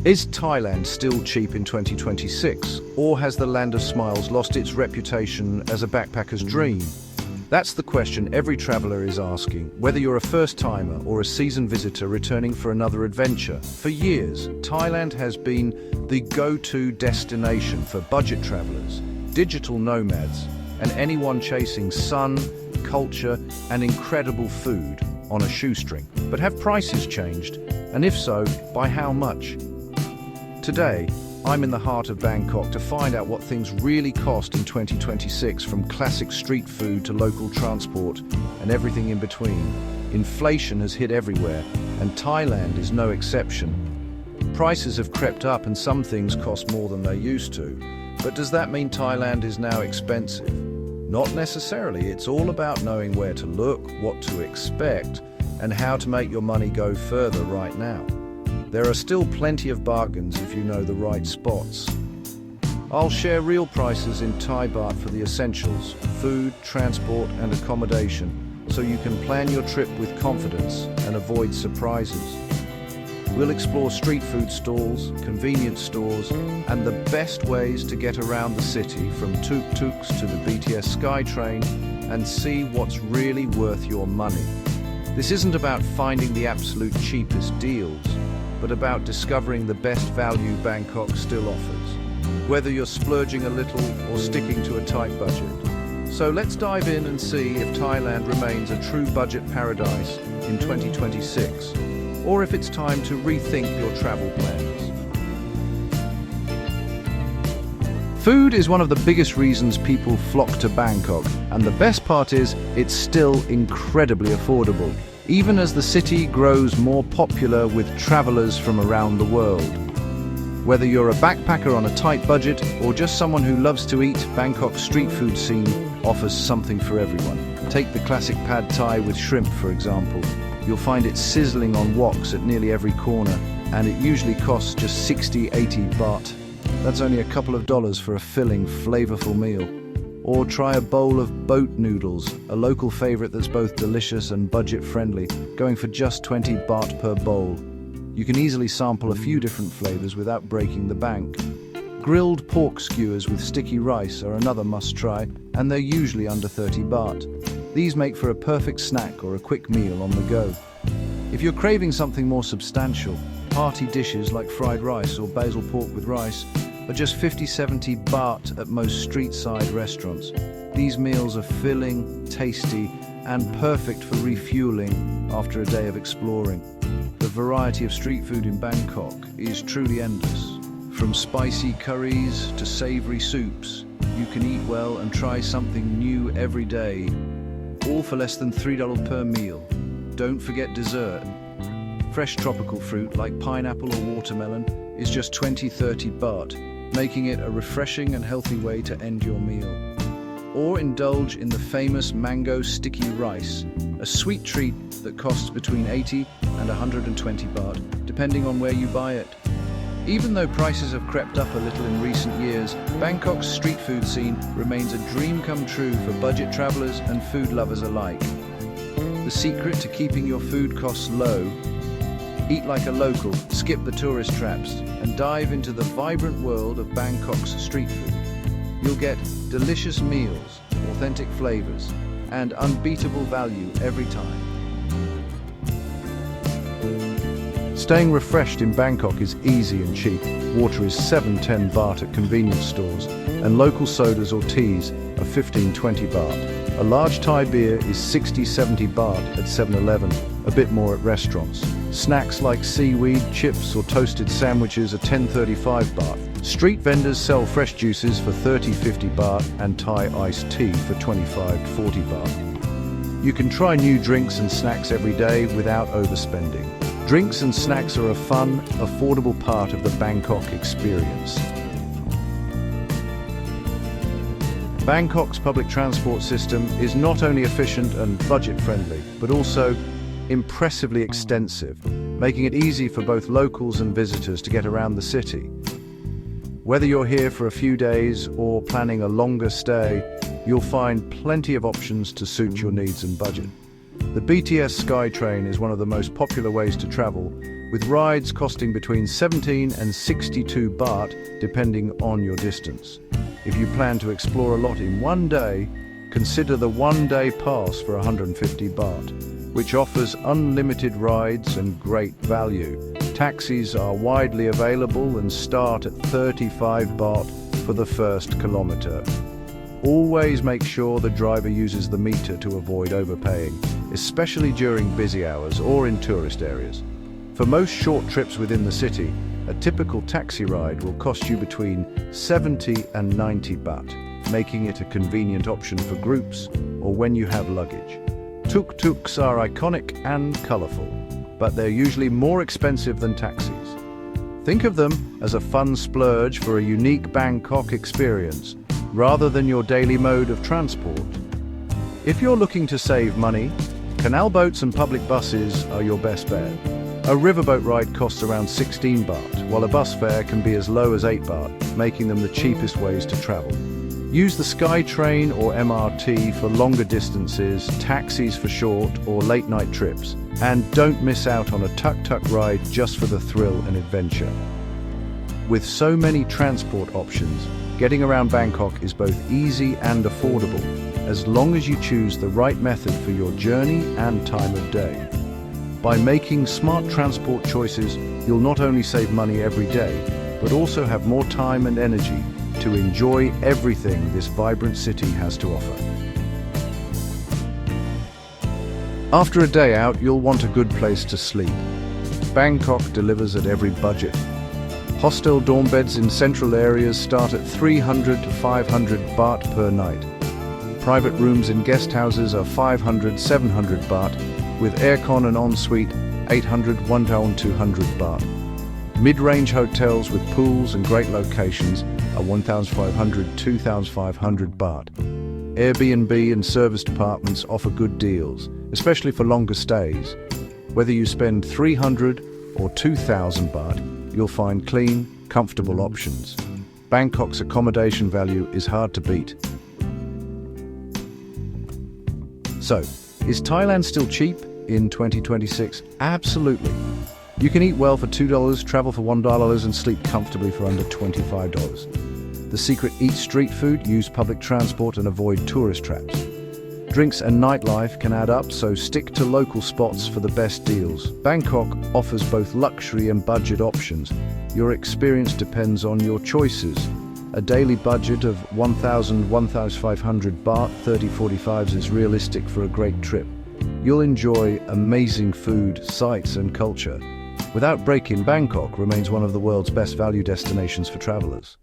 Is Thailand still cheap in 2026, or has the Land of Smiles lost its reputation as a backpacker's dream? That's the question every traveler is asking, whether you're a first-timer or a seasoned visitor returning for another adventure. For years, Thailand has been the go-to destination for budget travelers, digital nomads, and anyone chasing sun, culture, and incredible food on a shoestring. But have prices changed? And if so, by how much? Today, I'm in the heart of Bangkok to find out what things really cost in 2026, from classic street food to local transport and everything in between. Inflation has hit everywhere, and Thailand is no exception. Prices have crept up and some things cost more than they used to. But does that mean Thailand is now expensive? Not necessarily. It's all about knowing where to look, what to expect, and how to make your money go further right now. There are still plenty of bargains if you know the right spots. I'll share real prices in Thai baht for the essentials, food, transport, and accommodation, so you can plan your trip with confidence and avoid surprises. We'll explore street food stalls, convenience stores, and the best ways to get around the city, from tuk-tuks to the BTS Skytrain, and see what's really worth your money. This isn't about finding the absolute cheapest deals, but about discovering the best value Bangkok still offers, whether you're splurging a little or sticking to a tight budget. So let's dive in and see if Thailand remains a true budget paradise in 2026, or if it's time to rethink your travel plans. Food is one of the biggest reasons people flock to Bangkok, and the best part is it's still incredibly affordable, even as the city grows more popular with travelers from around the world. Whether you're a backpacker on a tight budget or just someone who loves to eat, Bangkok's street food scene offers something for everyone. Take the classic pad thai with shrimp, for example. You'll find it sizzling on woks at nearly every corner, and it usually costs just 60-80 baht. That's only a couple of dollars for a filling, flavorful meal. Or try a bowl of boat noodles, a local favorite that's both delicious and budget-friendly, going for just 20 baht per bowl. You can easily sample a few different flavors without breaking the bank. Grilled pork skewers with sticky rice are another must-try, and they're usually under 30 baht. These make for a perfect snack or a quick meal on the go. If you're craving something more substantial, hearty dishes like fried rice or basil pork with rice are just 50-70 baht at most street-side restaurants. These meals are filling, tasty, and perfect for refueling after a day of exploring. The variety of street food in Bangkok is truly endless. From spicy curries to savory soups, you can eat well and try something new every day, all for less than $3 per meal. Don't forget dessert. Fresh tropical fruit like pineapple or watermelon is just 20-30 baht, making it a refreshing and healthy way to end your meal. Or indulge in the famous mango sticky rice, a sweet treat that costs between 80 and 120 baht, depending on where you buy it. Even though prices have crept up a little in recent years, Bangkok's street food scene remains a dream come true for budget travelers and food lovers alike. The secret to keeping your food costs low: eat like a local, skip the tourist traps, and dive into the vibrant world of Bangkok's street food. You'll get delicious meals, authentic flavors, and unbeatable value every time. Staying refreshed in Bangkok is easy and cheap. Water is 7-10 baht at convenience stores, and local sodas or teas are 15-20 baht. A large Thai beer is 60-70 baht at 7-Eleven, a bit more at restaurants. Snacks like seaweed, chips, or toasted sandwiches are 10-35 baht. Street vendors sell fresh juices for 30-50 baht and Thai iced tea for 25-40 baht. You can try new drinks and snacks every day without overspending. Drinks and snacks are a fun, affordable part of the Bangkok experience. Bangkok's public transport system is not only efficient and budget-friendly, but also impressively extensive, making it easy for both locals and visitors to get around the city. Whether you're here for a few days or planning a longer stay, you'll find plenty of options to suit your needs and budget. The BTS Skytrain is one of the most popular ways to travel, with rides costing between 17 and 62 baht depending on your distance. If you plan to explore a lot in one day, consider the one-day pass for 150 baht, which offers unlimited rides and great value. Taxis are widely available and start at 35 baht for the first kilometer. Always make sure the driver uses the meter to avoid overpaying, especially during busy hours or in tourist areas. For most short trips within the city, a typical taxi ride will cost you between 70 and 90 baht, making it a convenient option for groups or when you have luggage. Tuk-tuks are iconic and colorful, but they're usually more expensive than taxis. Think of them as a fun splurge for a unique Bangkok experience, rather than your daily mode of transport. If you're looking to save money, canal boats and public buses are your best bet. A riverboat ride costs around 16 baht, while a bus fare can be as low as 8 baht, making them the cheapest ways to travel. Use the Skytrain or MRT for longer distances, taxis for short or late-night trips, and don't miss out on a tuk-tuk ride just for the thrill and adventure. With so many transport options, getting around Bangkok is both easy and affordable, as long as you choose the right method for your journey and time of day. By making smart transport choices, you'll not only save money every day, but also have more time and energy to enjoy everything this vibrant city has to offer. After a day out, you'll want a good place to sleep. Bangkok delivers at every budget. Hostel dorm beds in central areas start at 300 to 500 baht per night. Private rooms in guest houses are 500-700 baht, with aircon and ensuite 800-1,200 baht. Mid-range hotels with pools and great locations are 1,500-2,500 baht. Airbnb and serviced apartments offer good deals, especially for longer stays. Whether you spend 300 or 2,000 baht, you'll find clean, comfortable options. Bangkok's accommodation value is hard to beat. So, is Thailand still cheap in 2026? Absolutely. You can eat well for $2, travel for $1, and sleep comfortably for under $25. The secret: eat street food, use public transport, and avoid tourist traps. Drinks and nightlife can add up, so stick to local spots for the best deals. Bangkok offers both luxury and budget options. Your experience depends on your choices. A daily budget of 1,000-1,500 baht, 30-45s, is realistic for a great trip. You'll enjoy amazing food, sights, and culture. Without breaking, Bangkok remains one of the world's best value destinations for travelers.